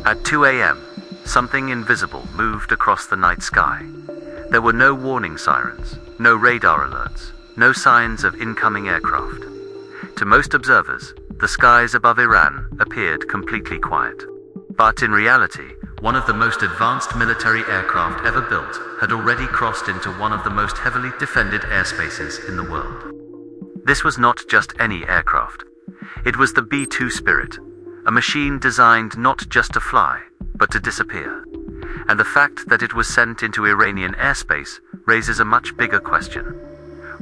At 2 a.m., something invisible moved across the night sky. There were no warning sirens, no radar alerts, no signs of incoming aircraft. To most observers, the skies above Iran appeared completely quiet. But in reality, one of the most advanced military aircraft ever built had already crossed into one of the most heavily defended airspaces in the world. This was not just any aircraft. It was the B-2 Spirit, a machine designed not just to fly, but to disappear. And the fact that it was sent into Iranian airspace raises a much bigger question.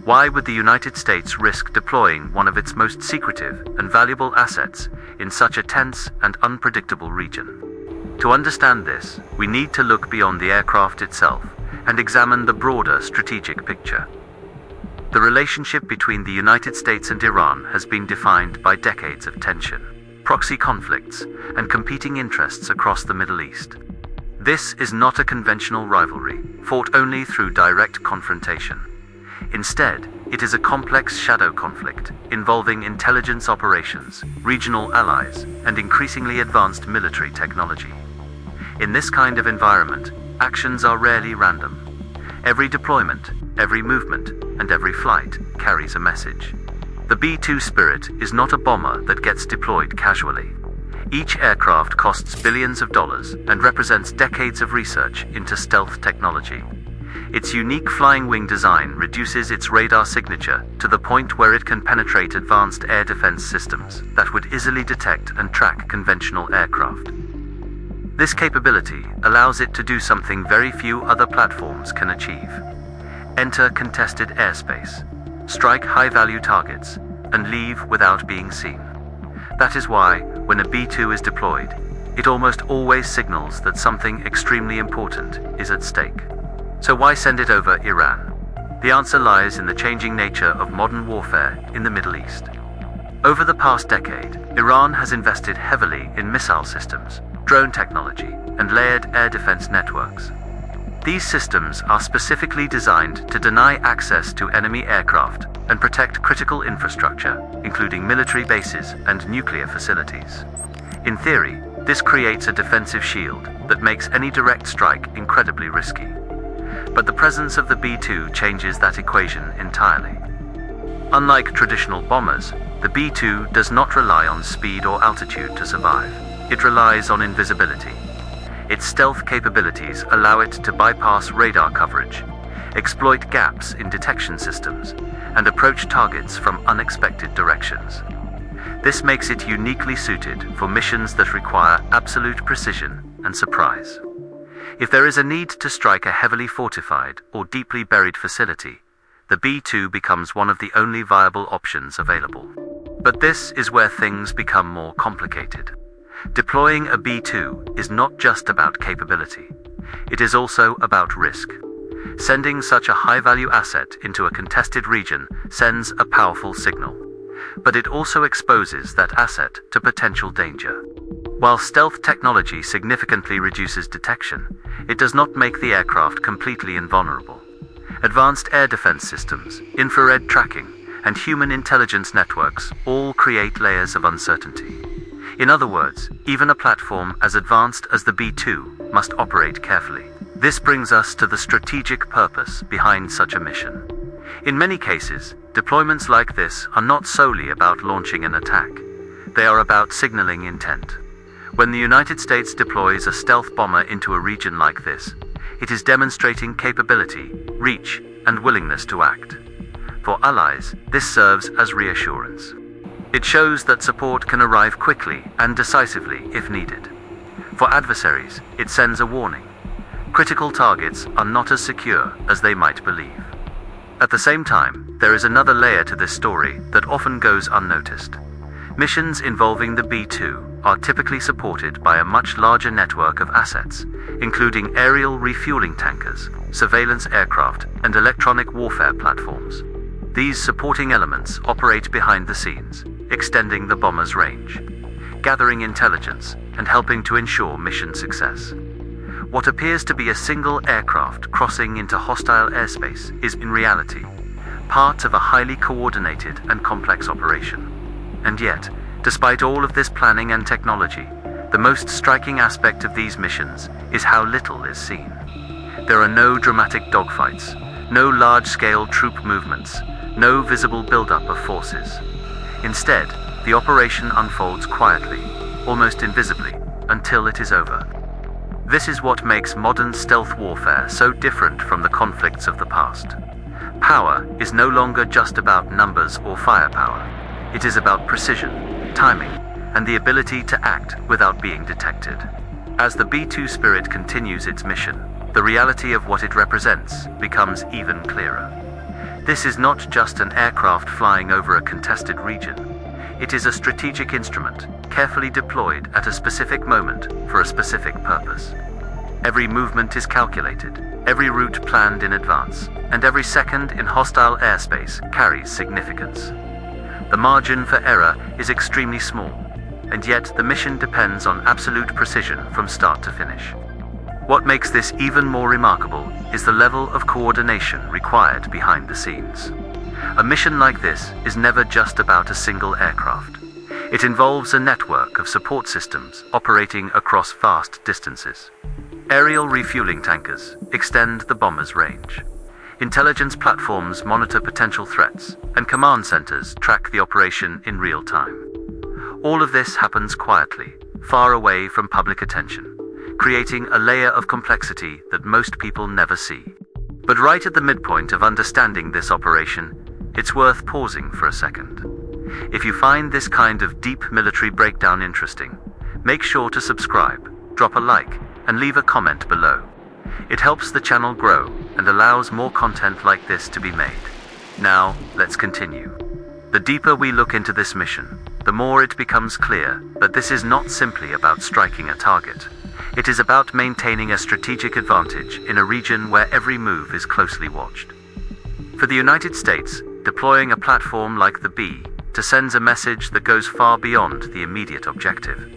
Why would the United States risk deploying one of its most secretive and valuable assets in such a tense and unpredictable region? To understand this, we need to look beyond the aircraft itself and examine the broader strategic picture. The relationship between the United States and Iran has been defined by decades of tension, proxy conflicts, and competing interests across the Middle East. This is not a conventional rivalry, fought only through direct confrontation. Instead, it is a complex shadow conflict involving intelligence operations, regional allies, and increasingly advanced military technology. In this kind of environment, actions are rarely random. Every deployment, every movement, and every flight carries a message. The B-2 Spirit is not a bomber that gets deployed casually. Each aircraft costs billions of dollars and represents decades of research into stealth technology. Its unique flying wing design reduces its radar signature to the point where it can penetrate advanced air defense systems that would easily detect and track conventional aircraft. This capability allows it to do something very few other platforms can achieve: enter contested airspace, strike high-value targets, and leave without being seen. That is why, when a B-2 is deployed, it almost always signals that something extremely important is at stake. So why send it over Iran? The answer lies in the changing nature of modern warfare in the Middle East. Over the past decade, Iran has invested heavily in missile systems, drone technology, and layered air defense networks. These systems are specifically designed to deny access to enemy aircraft and protect critical infrastructure, including military bases and nuclear facilities. In theory, this creates a defensive shield that makes any direct strike incredibly risky. But the presence of the B-2 changes that equation entirely. Unlike traditional bombers, the B-2 does not rely on speed or altitude to survive. It relies on invisibility. Its stealth capabilities allow it to bypass radar coverage, exploit gaps in detection systems, and approach targets from unexpected directions. This makes it uniquely suited for missions that require absolute precision and surprise. If there is a need to strike a heavily fortified or deeply buried facility, the B-2 becomes one of the only viable options available. But this is where things become more complicated. Deploying a B-2 is not just about capability. It is also about risk. Sending such a high-value asset into a contested region sends a powerful signal. But it also exposes that asset to potential danger. While stealth technology significantly reduces detection, it does not make the aircraft completely invulnerable. Advanced air defense systems, infrared tracking, and human intelligence networks all create layers of uncertainty. In other words, even a platform as advanced as the B-2 must operate carefully. This brings us to the strategic purpose behind such a mission. In many cases, deployments like this are not solely about launching an attack. They are about signaling intent. When the United States deploys a stealth bomber into a region like this, it is demonstrating capability, reach, and willingness to act. For allies, this serves as reassurance. It shows that support can arrive quickly and decisively if needed. For adversaries, it sends a warning. Critical targets are not as secure as they might believe. At the same time, there is another layer to this story that often goes unnoticed. Missions involving the B-2 are typically supported by a much larger network of assets, including aerial refueling tankers, surveillance aircraft, and electronic warfare platforms. These supporting elements operate behind the scenes, extending the bomber's range, gathering intelligence, and helping to ensure mission success. What appears to be a single aircraft crossing into hostile airspace is, in reality, part of a highly coordinated and complex operation. And yet, despite all of this planning and technology, The most striking aspect of these missions is how little is seen. There are no dramatic dogfights, no large-scale troop movements, no visible buildup of forces. Instead, the operation unfolds quietly, almost invisibly, until it is over. This is what makes modern stealth warfare so different from the conflicts of the past. Power is no longer just about numbers or firepower. It is about precision, timing, and the ability to act without being detected. As the B-2 Spirit continues its mission, the reality of what it represents becomes even clearer. This is not just an aircraft flying over a contested region. It is a strategic instrument, carefully deployed at a specific moment for a specific purpose. Every movement is calculated, every route planned in advance, and every second in hostile airspace carries significance. The margin for error is extremely small, and yet the mission depends on absolute precision from start to finish. What makes this even more remarkable is the level of coordination required behind the scenes. A mission like this is never just about a single aircraft. It involves a network of support systems operating across vast distances. Aerial refueling tankers extend the bomber's range. Intelligence platforms monitor potential threats, and command centers track the operation in real time. All of this happens quietly, far away from public attention, creating a layer of complexity that most people never see. But right at the midpoint of understanding this operation, it's worth pausing for a second. If you find this kind of deep military breakdown interesting, make sure to subscribe, drop a like, and leave a comment below. It helps the channel grow and allows more content like this to be made. Now, let's continue. The deeper we look into this mission, the more it becomes clear that this is not simply about striking a target. It is about maintaining a strategic advantage in a region where every move is closely watched. For the United States, deploying a platform like the B-2 sends a message that goes far beyond the immediate objective.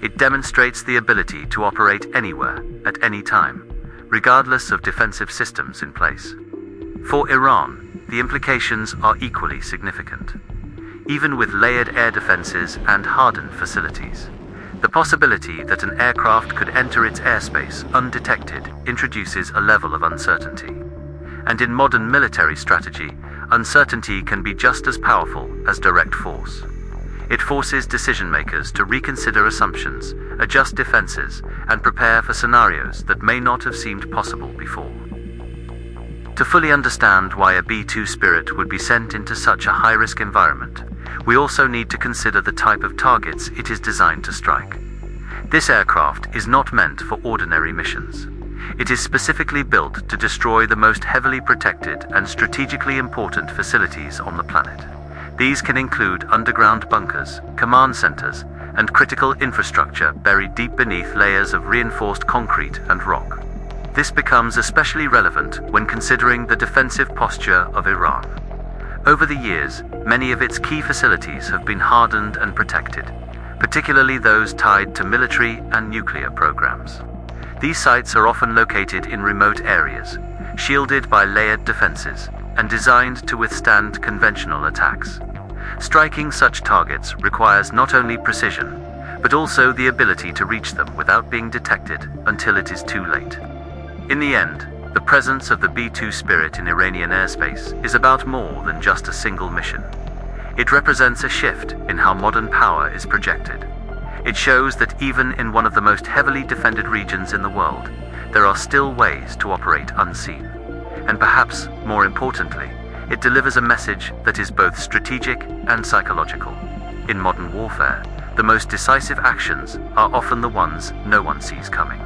It demonstrates the ability to operate anywhere, at any time, regardless of defensive systems in place. For Iran, the implications are equally significant. Even with layered air defenses and hardened facilities, the possibility that an aircraft could enter its airspace undetected introduces a level of uncertainty. And in modern military strategy, uncertainty can be just as powerful as direct force. It forces decision-makers to reconsider assumptions, adjust defenses, and prepare for scenarios that may not have seemed possible before. To fully understand why a B-2 Spirit would be sent into such a high-risk environment, we also need to consider the type of targets it is designed to strike. This aircraft is not meant for ordinary missions. It is specifically built to destroy the most heavily protected and strategically important facilities on the planet. These can include underground bunkers, command centers, and critical infrastructure buried deep beneath layers of reinforced concrete and rock. This becomes especially relevant when considering the defensive posture of Iran. Over the years, many of its key facilities have been hardened and protected, particularly those tied to military and nuclear programs. These sites are often located in remote areas, shielded by layered defenses, and designed to withstand conventional attacks. Striking such targets requires not only precision, but also the ability to reach them without being detected until it is too late. In the end, the presence of the B-2 Spirit in Iranian airspace is about more than just a single mission. It represents a shift in how modern power is projected. It shows that even in one of the most heavily defended regions in the world, there are still ways to operate unseen. And perhaps, more importantly, it delivers a message that is both strategic and psychological. In modern warfare, the most decisive actions are often the ones no one sees coming.